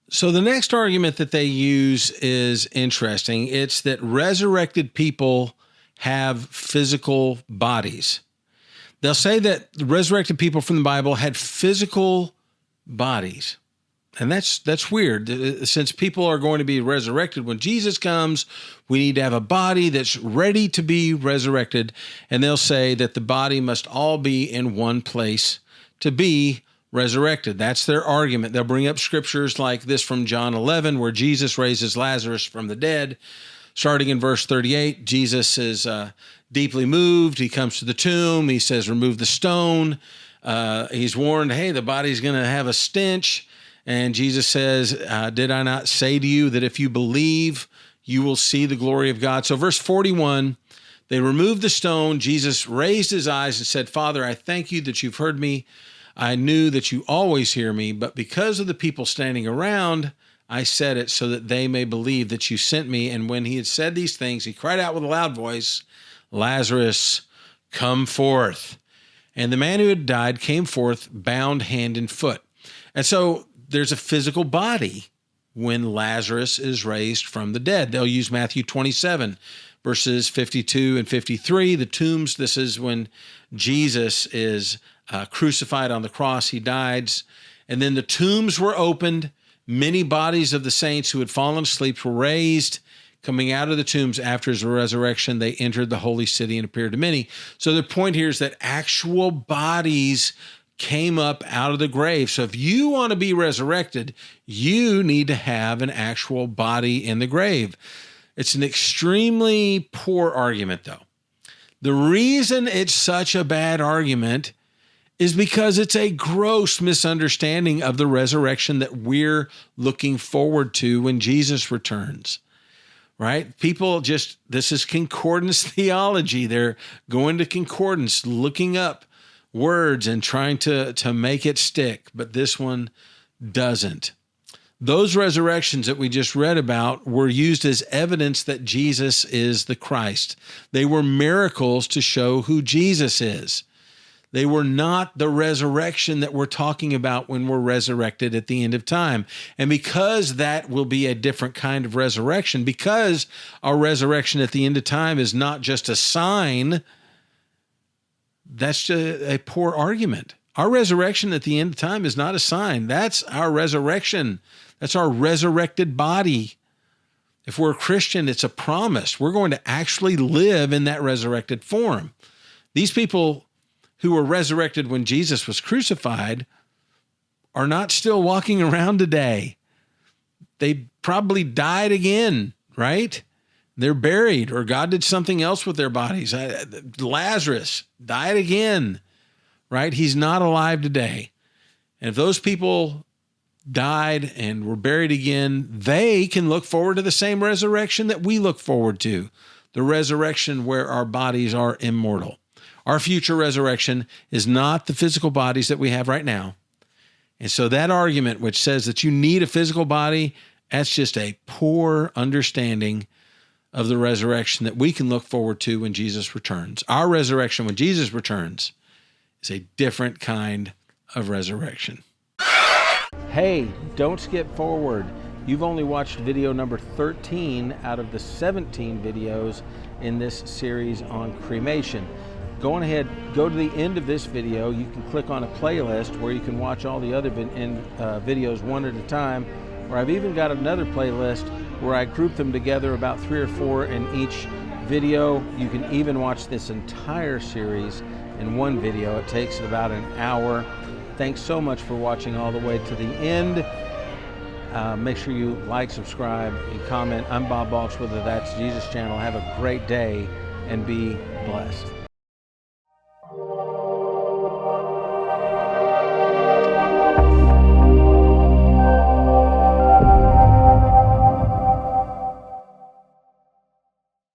So the next argument that they use is interesting. It's that resurrected people have physical bodies. They'll say that the resurrected people from the Bible had physical bodies. And that's weird. Since people are going to be resurrected when Jesus comes, we need to have a body that's ready to be resurrected. And they'll say that the body must all be in one place to be resurrected. That's their argument. They'll bring up scriptures like this from John 11, where Jesus raises Lazarus from the dead. Starting in verse 38, Jesus is deeply moved. He comes to the tomb. He says, remove the stone. He's warned, hey, the body's going to have a stench. And Jesus says, did I not say to you that if you believe, you will see the glory of God? So verse 41, they removed the stone. Jesus raised his eyes and said, Father, I thank you that you've heard me. I knew that you always hear me, but because of the people standing around, I said it so that they may believe that you sent me. And when he had said these things, he cried out with a loud voice, Lazarus, come forth. And the man who had died came forth, bound hand and foot. And so there's a physical body when Lazarus is raised from the dead. They'll use Matthew 27, verses 52 and 53. The tombs, this is when Jesus is crucified on the cross. He dies. And then the tombs were opened. Many bodies of the saints who had fallen asleep were raised. Coming out of the tombs after his resurrection, they entered the holy city and appeared to many. So the point here is that actual bodies came up out of the grave. So if you want to be resurrected, you need to have an actual body in the grave. It's an extremely poor argument, though. The reason it's such a bad argument is because it's a gross misunderstanding of the resurrection that we're looking forward to when Jesus returns, right? People just, this is concordance theology. They're going to concordance, looking up words and trying to make it stick, but this one doesn't. Those resurrections that we just read about were used as evidence that Jesus is the Christ. They were miracles to show who Jesus is. They were not the resurrection that we're talking about when we're resurrected at the end of time. And because that will be a different kind of resurrection, because our resurrection at the end of time is not just a sign, that's just a poor argument. Our resurrection at the end of time is not a sign. That's our resurrection. That's our resurrected body. If we're a Christian, it's a promise. We're going to actually live in that resurrected form. These people who were resurrected when Jesus was crucified are not still walking around today. They probably died again, right? They're buried, or God did something else with their bodies. Lazarus died again, right? He's not alive today. And if those people died and were buried again, they can look forward to the same resurrection that we look forward to, the resurrection where our bodies are immortal. Our future resurrection is not the physical bodies that we have right now. And so that argument which says that you need a physical body, that's just a poor understanding of the resurrection that we can look forward to when Jesus returns. Our resurrection when Jesus returns is a different kind of resurrection. Hey, don't skip forward. You've only watched video number 13 out of the 17 videos in this series on cremation. Go on ahead, go to the end of this video. You can click on a playlist where you can watch all the other videos one at a time. Or I've even got another playlist where I group them together, about 3 or 4 in each video. You can even watch this entire series in one video. It takes about an hour. Thanks so much for watching all the way to the end. Make sure you like, subscribe, and comment. I'm Bob Balch with the That's Jesus channel. Have a great day and be blessed.